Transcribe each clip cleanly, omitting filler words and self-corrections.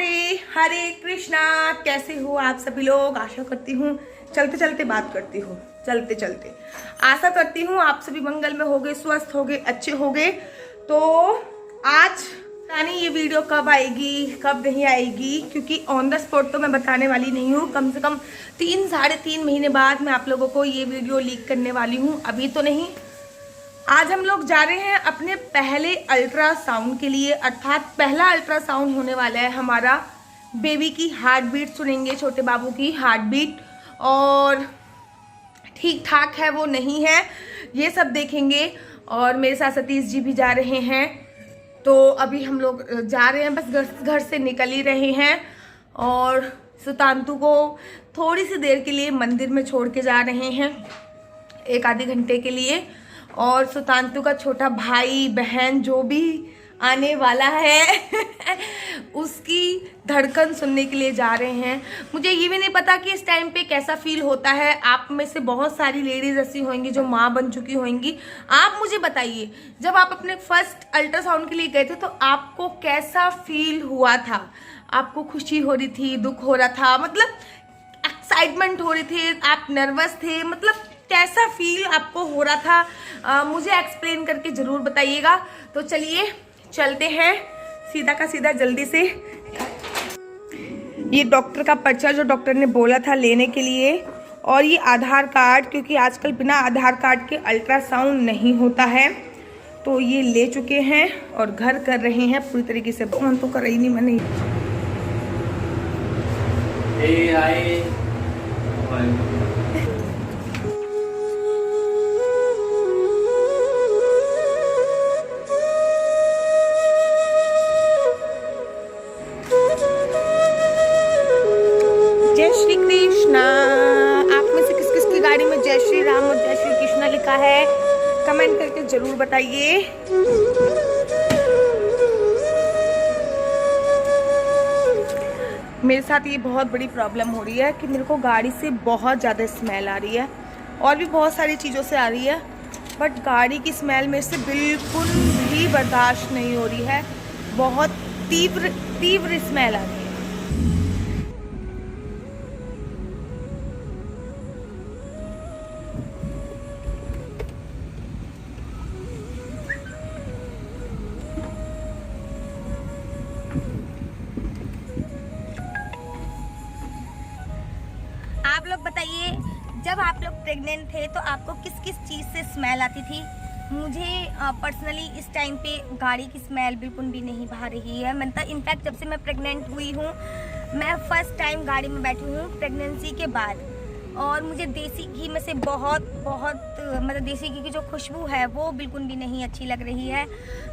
राधे, हरे कृष्णा। कैसे हो आप सभी लोग? आशा करती हूँ चलते चलते बात करती हूँ, चलते चलते आशा करती हूँ आप सभी मंगल में होगे, स्वस्थ होगे, अच्छे होगे। तो आज यानी ये वीडियो कब आएगी कब नहीं आएगी, क्योंकि ऑन द स्पॉट तो मैं बताने वाली नहीं हूँ। कम से कम 3-3.5 महीने बाद मैं आप लोगों को ये वीडियो लीक करने वाली हूँ, अभी तो नहीं। आज हम लोग जा रहे हैं अपने पहले अल्ट्रासाउंड के लिए, अर्थात पहला अल्ट्रासाउंड होने वाला है हमारा। बेबी की हार्ट बीट सुनेंगे, छोटे बाबू की हार्ट बीट, और ठीक ठाक है वो नहीं है, ये सब देखेंगे। और मेरे साथ सतीश जी भी जा रहे हैं। तो अभी हम लोग जा रहे हैं, बस घर से निकल ही रहे हैं। और सुतांतु को थोड़ी सी देर के लिए मंदिर में छोड़ के जा रहे हैं, 1 आधे घंटे के लिए। और सुतांतु का छोटा भाई बहन जो भी आने वाला है उसकी धड़कन सुनने के लिए जा रहे हैं। मुझे ये भी नहीं पता कि इस टाइम पे कैसा फील होता है। आप में से बहुत सारी लेडीज ऐसी होंगी जो माँ बन चुकी होंगी। आप मुझे बताइए, जब आप अपने फर्स्ट अल्ट्रासाउंड के लिए गए थे तो आपको कैसा फील हुआ था? आपको खुशी हो रही थी, दुख हो रहा था, मतलब एक्साइटमेंट हो रही थी, आप नर्वस थे, मतलब कैसा फील आपको हो रहा था? मुझे एक्सप्लेन करके जरूर बताइएगा। तो चलिए चलते हैं सीधा का सीधा जल्दी से। ये डॉक्टर का पर्चा जो डॉक्टर ने बोला था लेने के लिए, और ये आधार कार्ड, क्योंकि आजकल बिना आधार कार्ड के अल्ट्रासाउंड नहीं होता है। तो ये ले चुके हैं और घर कर रहे हैं पूरी तरीके से। फोन तो कर रही नहीं मैंने। जय श्री कृष्णा। आप में से किस किस की गाड़ी में जय श्री राम और जय श्री कृष्णा लिखा है? कमेंट करके जरूर बताइए। मेरे साथ ये बहुत बड़ी प्रॉब्लम हो रही है कि मेरे को गाड़ी से बहुत ज़्यादा स्मेल आ रही है, और भी बहुत सारी चीज़ों से आ रही है, बट गाड़ी की स्मेल मेरे से बिल्कुल भी बर्दाश्त नहीं हो रही है। बहुत तीव्र स्मेल आ रही है। आप लोग बताइए, जब आप लोग प्रेग्नेंट थे तो आपको किस किस चीज़ से स्मेल आती थी? मुझे पर्सनली इस टाइम पे गाड़ी की स्मेल बिल्कुल भी नहीं भा रही है। मतलब इनफैक्ट जब से मैं प्रेग्नेंट हुई हूँ, मैं फर्स्ट टाइम गाड़ी में बैठी हूँ प्रेगनेंसी के बाद, और मुझे देसी घी में से बहुत मतलब देसी घी की जो खुशबू है वो बिल्कुल भी नहीं अच्छी लग रही है।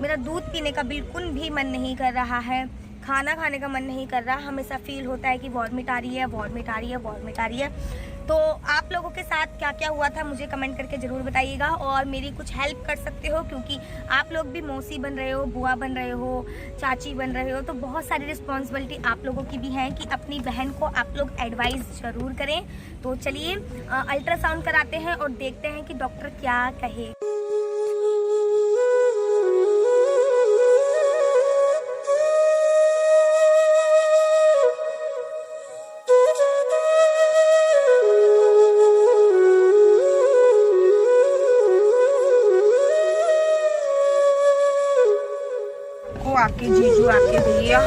मेरा दूध पीने का बिल्कुल भी मन नहीं कर रहा है, खाना खाने का मन नहीं कर रहा। हमेशा फील होता है कि वॉमिट आ रही है, वॉमिट आ रही है, वॉमिट आ रही है। तो आप लोगों के साथ क्या क्या हुआ था मुझे कमेंट करके ज़रूर बताइएगा, और मेरी कुछ हेल्प कर सकते हो, क्योंकि आप लोग भी मौसी बन रहे हो, बुआ बन रहे हो, चाची बन रहे हो। तो बहुत सारी रिस्पॉन्सिबिलिटी आप लोगों की भी है कि अपनी बहन को आप लोग एडवाइस ज़रूर करें। तो चलिए अल्ट्रासाउंड कराते हैं और देखते हैं कि डॉक्टर क्या कहे। आके जीजू आके भैया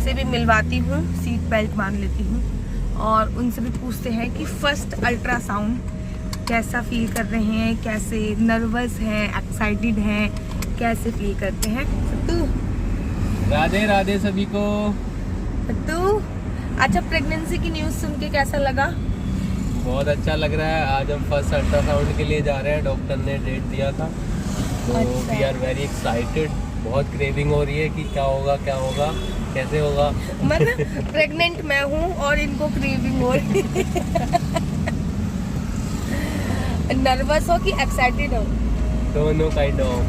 से भी मिलवाती हूँ, सीट बेल्ट बांध लेती हूँ, और उनसे भी पूछते हैं कि फर्स्ट अल्ट्रासाउंड कैसा फील कर रहे हैं, कैसे नर्वस हैं, एक्साइटेड हैं, कैसे फील करते हैं। सत्तू, राधे राधे सभी को। सत्तू, अच्छा प्रेगनेंसी की न्यूज़ सुन के कैसा लगा? बहुत अच्छा लग रहा है। आज हम फर्स्ट अल्ट्रासाउंड के लिए जा रहे हैं, डॉक्टर ने डेट दिया था, तो वी आर वेरी एक्साइटेड। बहुत क्रेविंग हो रही है कि क्या होगा कैसे होगा। मतलब प्रेग्नेंट मैं हूँ और इनको क्रेविंग हो रही है। नर्वस हो कि एक्साइटेड हो? दोनों काइंड ऑफ,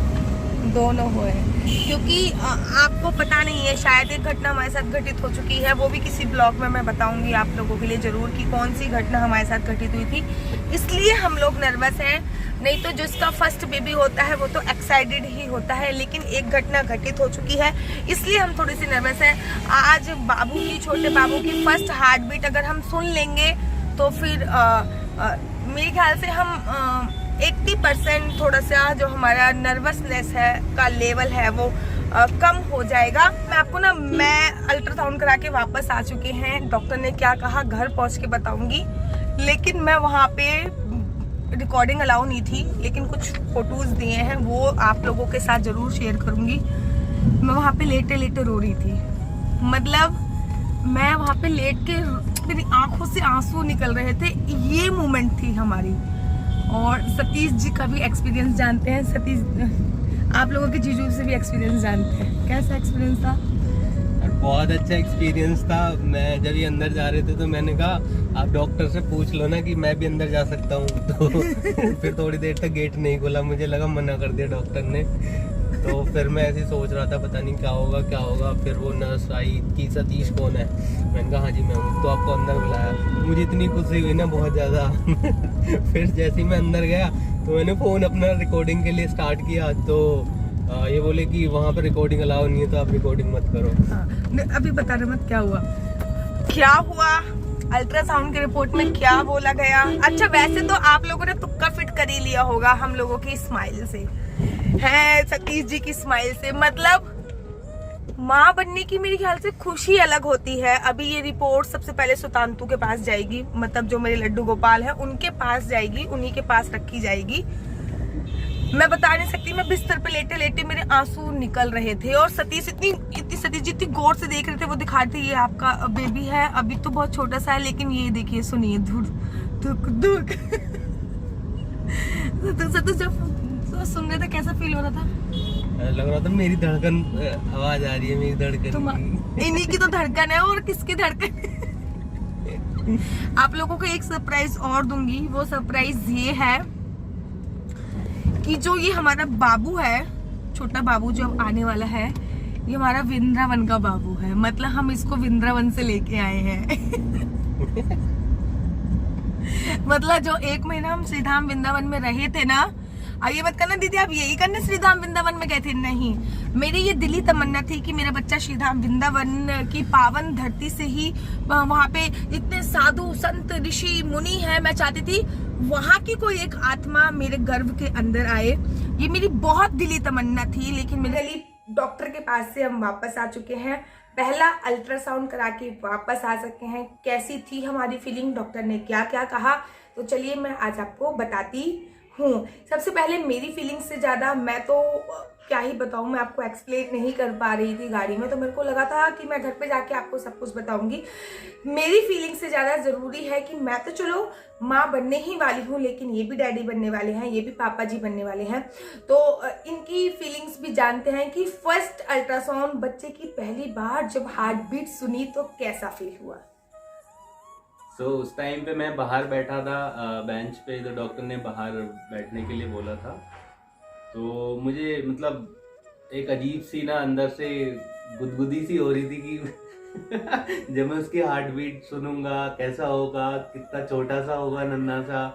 दोनों हो है। क्योंकि आपको पता नहीं है, शायद एक घटना हमारे साथ घटित हो चुकी है, वो भी किसी ब्लॉग में मैं बताऊंगी आप लोगों के लिए जरूर कि कौन सी घटना हमारे साथ घटित हुई थी। इसलिए हम लोग नर्वस हैं, नहीं तो जिसका फर्स्ट बेबी होता है वो तो एक्साइटेड ही होता है, लेकिन एक घटना घटित हो चुकी है इसलिए हम थोड़ी सी नर्वस हैं। आज बाबू की, छोटे बाबू की फर्स्ट हार्ट बीट अगर हम सुन लेंगे तो फिर मेरे ख्याल से हम 80% थोड़ा सा जो हमारा नर्वसनेस है का लेवल है वो कम हो जाएगा। मैं आपको ना, मैं अल्ट्रासाउंड करा के वापस आ चुके हैं, डॉक्टर ने क्या कहा घर पहुंच के बताऊंगी, लेकिन मैं वहाँ पे रिकॉर्डिंग अलाउ नहीं थी, लेकिन कुछ फोटोज दिए हैं वो आप लोगों के साथ जरूर शेयर करूंगी। मैं वहाँ पे लेटे लेटे रो रही थी, मतलब मैं वहाँ पे लेट के मेरी आंखों से आंसू निकल रहे थे, ये मोमेंट थी हमारी। और सतीश जी का भी एक्सपीरियंस जानते हैं, सतीश आप लोगों के जीजू से भी एक्सपीरियंस जानते हैं, कैसा एक्सपीरियंस था? बहुत अच्छा एक्सपीरियंस था। मैं जब ये अंदर जा रहे थे तो मैंने कहा आप डॉक्टर से पूछ लो ना कि मैं भी अंदर जा सकता हूँ, तो फिर थोड़ी देर तक गेट नहीं खोला, मुझे लगा मना कर दिया डॉक्टर ने। तो फिर मैं ऐसे सोच रहा था पता नहीं क्या होगा क्या होगा। फिर वो नर्स आई कि सतीश कौन है, मैंने कहा हाँ जी मैं हूँ, तो आपको अंदर बुलाया। मुझे इतनी खुशी हुई ना बहुत ज़्यादा। फिर जैसे ही मैं अंदर गया तो मैंने फ़ोन अपना रिकॉर्डिंग के लिए स्टार्ट किया, तो ये बोले कि वहाँ पर रिकॉर्डिंग अलाउ नहीं है तो आप रिकॉर्डिंग मत करो। हाँ, अभी बता रहे मत क्या हुआ अल्ट्रासाउंड के रिपोर्ट में क्या बोला गया। अच्छा वैसे तो आप लोगों ने तुक्का फिट कर ही लिया होगा हम लोगों की स्माइल से, है सतीश जी की स्माइल से। मतलब माँ बनने की मेरे ख्याल से खुशी अलग होती है। अभी ये रिपोर्ट सबसे पहले सुतांतु के पास जाएगी, मतलब जो मेरे लड्डू गोपाल है उनके पास जाएगी, उन्हीं के पास रखी जाएगी। मैं बता नहीं सकती, मैं बिस्तर पे लेटे लेटे मेरे आंसू निकल रहे थे। और सतीश सतीश जी इतनी गौर से देख रहे थे, वो दिखा रहे थे ये आपका बेबी है, अभी तो बहुत छोटा सा है, लेकिन ये देखिए सुनिए धुक धुक धुक। सतीश जब सुन रहे थे कैसा फील हो रहा था? लग रहा था मेरी धड़कन, आवाज आ रही है मेरी धड़कन। इन्हीं की तो धड़कन है, और किसकी धड़कन? आप लोगों को एक सरप्राइज और दूंगी, वो सरप्राइज ये है कि जो ये हमारा बाबू है, छोटा बाबू जो आने वाला है, ये हमारा वृंदावन का बाबू है। मतलब हम इसको वृंदावन से लेके आए हैं। मतलब जो 1 महीना हम श्रीधाम वृंदावन में रहे थे ना, ये मत करना दीदी आप यही करने श्रीधाम वृंदावन में गए थे, नहीं, मेरी ये दिली तमन्ना थी कि मेरा बच्चा श्रीधाम वृंदावन की पावन धरती से ही, वहाँ पे इतने साधु संत ऋषि मुनि है, मैं चाहती थी वहाँ की कोई एक आत्मा मेरे गर्भ के अंदर आए। ये मेरी बहुत दिली तमन्ना थी। लेकिन मेरे लिए डॉक्टर के पास से हम वापस आ चुके हैं, पहला अल्ट्रासाउंड करा के वापस आ सके हैं। कैसी थी हमारी फीलिंग, डॉक्टर ने क्या क्या कहा, तो चलिए मैं आज आपको बताती हूँ। सबसे पहले मेरी फीलिंग से ज़्यादा मैं तो क्या ही बताऊँ, मैं आपको एक्सप्लेन नहीं कर पा रही थी गाड़ी में, तो मेरे को लगा था कि मैं घर पे जाके आपको सब कुछ बताऊंगी। मेरी फीलिंग से ज़्यादा ज़रूरी है कि मैं तो चलो माँ बनने ही वाली हूँ, लेकिन ये भी डैडी बनने वाले हैं, ये भी पापा जी बनने वाले हैं, तो इनकी फीलिंग्स भी जानते हैं कि फर्स्ट अल्ट्रासाउंड बच्चे की पहली बार जब हार्ट बीट सुनी तो कैसा फील हुआ। उस टाइम पे मैं बाहर बैठा था बेंच पे, तो डॉक्टर ने बाहर बैठने के लिए बोला था। तो मुझे मतलब एक अजीब सी ना अंदर से गुदगुदी सी हो रही थी कि जब मैं उसकी हार्ट बीट सुनूंगा कैसा होगा, कितना छोटा सा होगा, नन्हा सा,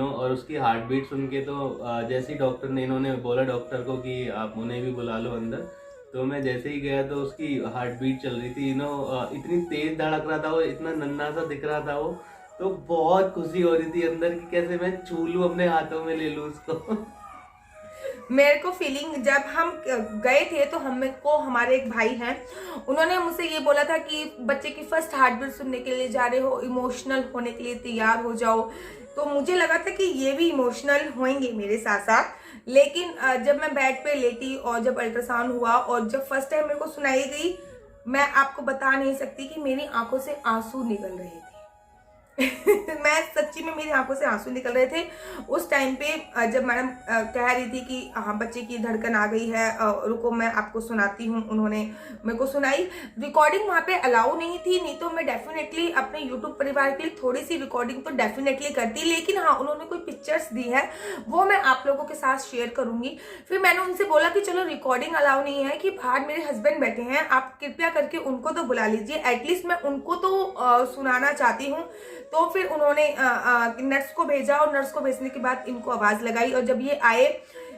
और उसकी हार्ट बीट सुन के तो जैसे ही डॉक्टर ने, इन्होंने बोला डॉक्टर को कि आप उन्हें भी बुला लो अंदर, तो मैं जैसे ही गया तो उसकी हार्ट बीट चल रही थी, इतनी तेज धड़क रहा था वो, इतना नन्हा सा दिख रहा था वो, तो बहुत खुशी हो रही थी अंदर कि कैसे मैं छू लूं, अपने हाथों में ले लूं उसको। मेरे को फीलिंग, जब हम गए थे तो हमको, हमारे एक भाई हैं, उन्होंने मुझसे ये बोला था कि बच्चे की फर्स्ट हार्ट बीट सुनने के लिए जा रहे हो, इमोशनल होने के लिए तैयार हो जाओ। तो मुझे लगा था कि ये भी इमोशनल होंगे मेरे साथ साथ, लेकिन जब मैं बेड पे लेटी और जब अल्ट्रासाउंड हुआ और जब फर्स्ट टाइम मेरे को सुनाई गई, मैं आपको बता नहीं सकती कि मेरी आंखों से आंसू निकल रहे थे। मैं सच्ची में मेरी आंखों से आंसू निकल रहे थे उस टाइम पे, जब मैडम कह रही थी कि हाँ बच्चे की धड़कन आ गई है, रुको मैं आपको सुनाती हूँ। उन्होंने मेरे को सुनाई। रिकॉर्डिंग वहाँ पे अलाउ नहीं थी, नहीं तो मैं डेफिनेटली अपने यूट्यूब परिवार के लिए थोड़ी सी रिकॉर्डिंग तो डेफिनेटली करती, लेकिन हाँ उन्होंने कोई पिक्चर्स दी है वो मैं आप लोगों के साथ शेयर करूंगी। फिर मैंने उनसे बोला कि चलो रिकॉर्डिंग अलाउ नहीं है, कि बाहर मेरे हस्बैंड बैठे हैं, आप कृपया करके उनको तो बुला लीजिए, एटलीस्ट मैं उनको तो सुनाना चाहती हूँ। तो फिर उन्होंने नर्स को भेजा और नर्स को भेजने के बाद इनको आवाज लगाई, और जब ये आए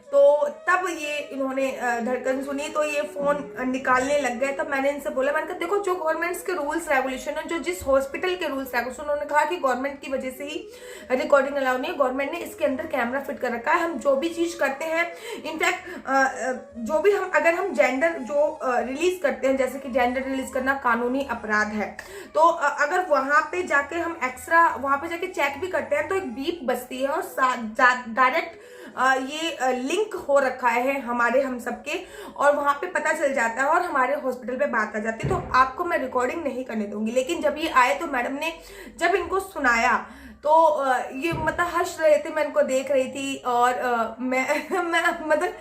तो तब ये इन्होंने धड़कन सुनी तो ये फोन निकालने लग गए। तब मैंने इनसे बोला, मैंने कहा देखो जो गवर्नमेंट्स के रूल्स रेगुलेशन है, जो जिस हॉस्पिटल के रूल्स रेगुलेशन, उन्होंने कहा कि गवर्नमेंट की वजह से ही रिकॉर्डिंग अलाउ नहीं है, गवर्नमेंट ने इसके अंदर कैमरा फिट कर रखा है। हम जो भी चीज करते हैं, इनफैक्ट जो भी हम अगर हम जेंडर जो रिलीज करते हैं, जैसे कि जेंडर रिलीज करना कानूनी अपराध है, तो अगर वहां पे जाके हम एक्स्ट्रा वहां पे जाके चेक भी करते हैं तो एक बीप बजती है और डायरेक्ट ये लिंक हो रखा है हमारे हम सबके, और वहां पे पता चल जाता है और हमारे हॉस्पिटल पे बात आ जाती है। तो आपको मैं रिकॉर्डिंग नहीं करने दूंगी। लेकिन जब ये आए तो मैडम ने जब इनको सुनाया तो ये मतलब हंस रहे थे, मैं इनको देख रही थी, और मैं मतलब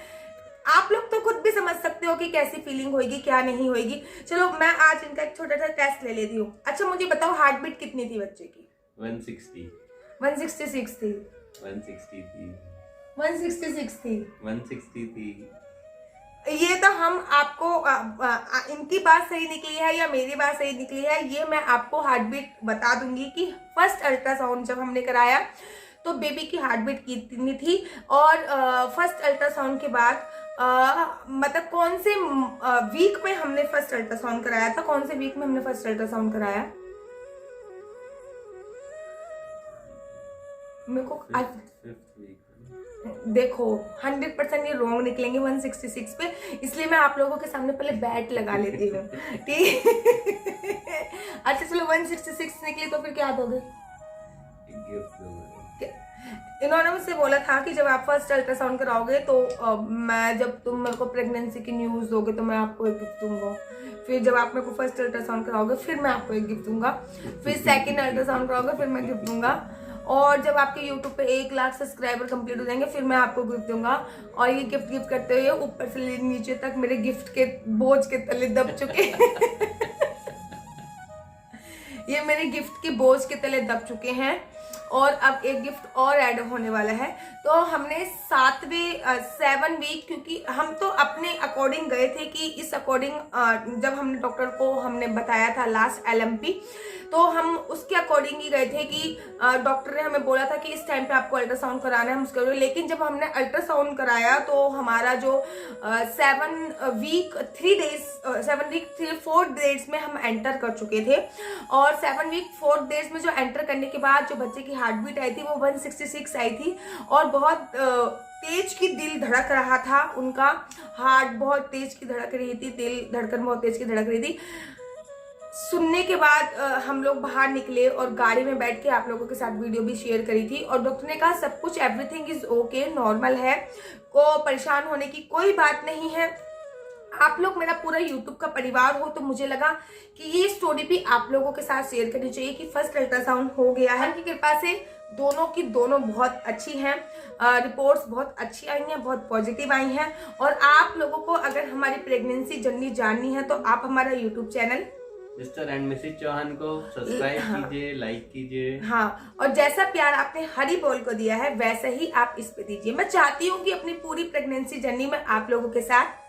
आप लोग तो खुद भी समझ सकते हो कि कैसी फीलिंग होगी, क्या नहीं होगी। चलो मैं आज इनका एक छोटा सा टेस्ट ले लेती हूँ। अच्छा मुझे बताओ हार्ट बीट कितनी थी बच्चे की? 160 166 थी। 160 थी। 166 थी। 160 थी। ये तो हम आपको इनकी बात सही निकली है या मेरी बात सही निकली है, ये मैं आपको हार्ट बीट बता दूंगी कि फर्स्ट अल्ट्रासाउंड जब हमने कराया तो बेबी की हार्ट बीट कितनी थी, और फर्स्ट अल्ट्रासाउंड के बाद मतलब कौन से वीक में हमने फर्स्ट अल्ट्रासाउंड कराया था, कौन से वीक में हमने फर्स्ट अल्ट्रासाउंड कराया। मेरे को देखो 100% ये रॉन्ग निकलेंगे 166 पे, इसलिए मैं आप लोगों के सामने पहले बैट लगा लेती हूँ, ठीक। अच्छा चलो 166 निकली तो फिर क्या दोगे? इन्होंने मुझसे बोला था कि जब आप फर्स्ट अल्ट्रासाउंड कराओगे तो मैं जब तुम मेरे को प्रेगनेंसी की न्यूज दोगे तो मैं आपको एक गिफ्ट दूंगा। फिर जब आप मेरे को फर्स्ट अल्ट्रासाउंड कराओगे फिर मैं आपको एक गिफ्ट दूंगा। फिर सेकंड अल्ट्रासाउंड कराओगे फिर मैं गिफ्ट दूंगा। और जब आपके YouTube पे 1 लाख सब्सक्राइबर कंप्लीट हो जाएंगे फिर मैं आपको गिफ्ट दूंगा। और ये गिफ्ट करते हुए ऊपर से नीचे तक मेरे गिफ्ट के बोझ के तले दब चुके ये मेरे गिफ्ट के बोझ के तले दब चुके हैं। और अब एक गिफ्ट और ऐड होने वाला है। तो हमने 7 वीक, क्योंकि हम तो अपने अकॉर्डिंग गए थे कि इस अकॉर्डिंग जब हमने डॉक्टर को हमने बताया था लास्ट LMP, तो हम उसके अकॉर्डिंग ही गए थे कि डॉक्टर ने हमें बोला था कि इस टाइम पे आपको अल्ट्रासाउंड कराना है, हम उसके। लेकिन जब हमने अल्ट्रासाउंड कराया तो हमारा जो 7 वीक 4 डेज में हम एंटर कर चुके थे। और 7 वीक 4 डेज में जो एंटर करने के बाद जो बच्चे की हार्ट बीट आई थी वो 166 आई थी। और बहुत तेज की दिल धड़क रहा था, उनका हार्ट बहुत तेज की धड़क रही थी, दिल धड़कन बहुत तेज की धड़क रही थी। सुनने के बाद हम लोग बाहर निकले और गाड़ी में बैठ के आप लोगों के साथ वीडियो भी शेयर करी थी। और डॉक्टर ने कहा सब कुछ एवरीथिंग इज ओके, नॉर्मल है, को परेशान होने की कोई बात नहीं है। आप लोग मेरा पूरा YouTube का परिवार हो, तो मुझे लगा कि ये स्टोरी भी आप लोगों के साथ शेयर करनी चाहिए कि फर्स्ट अल्ट्रासाउंड हो गया है। उनकी कृपा से दोनों की दोनों बहुत अच्छी हैं, रिपोर्ट्स बहुत अच्छी आई हैं, बहुत पॉजिटिव आई हैं। और आप लोगों को अगर हमारी प्रेगनेंसी जर्नी जाननी है तो आप हमारा YouTube channel mister and missus Chauhan को सब्सक्राइब कीजिए, लाइक कीजिए। हाँ, और जैसा प्यार आपने हरी बोल को दिया है वैसा ही आप इस पे दीजिए। मैं चाहती हूँ कि अपनी पूरी प्रेगनेंसी जर्नी में आप लोगों के साथ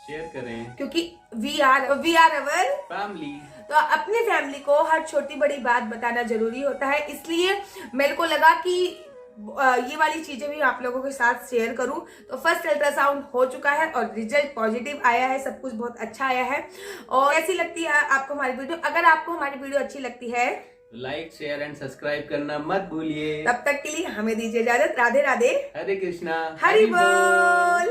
शेयर करें, क्योंकि वी आर अवर फैमिली। तो अपनी फैमिली को हर छोटी बड़ी बात बताना जरूरी होता है, इसलिए मेरे को लगा कि ये वाली चीजें भी आप लोगों के साथ शेयर करूं। तो फर्स्ट अल्ट्रासाउंड हो चुका है और रिजल्ट पॉजिटिव आया है, सब कुछ बहुत अच्छा आया है। और कैसी लगती है आपको हमारी वीडियो? अगर आपको हमारी वीडियो अच्छी लगती है लाइक शेयर एंड सब्सक्राइब करना मत भूलिए। तब तक के लिए हमें दीजिए इजाजत। राधे राधे, हरे कृष्णा, हरि बोल।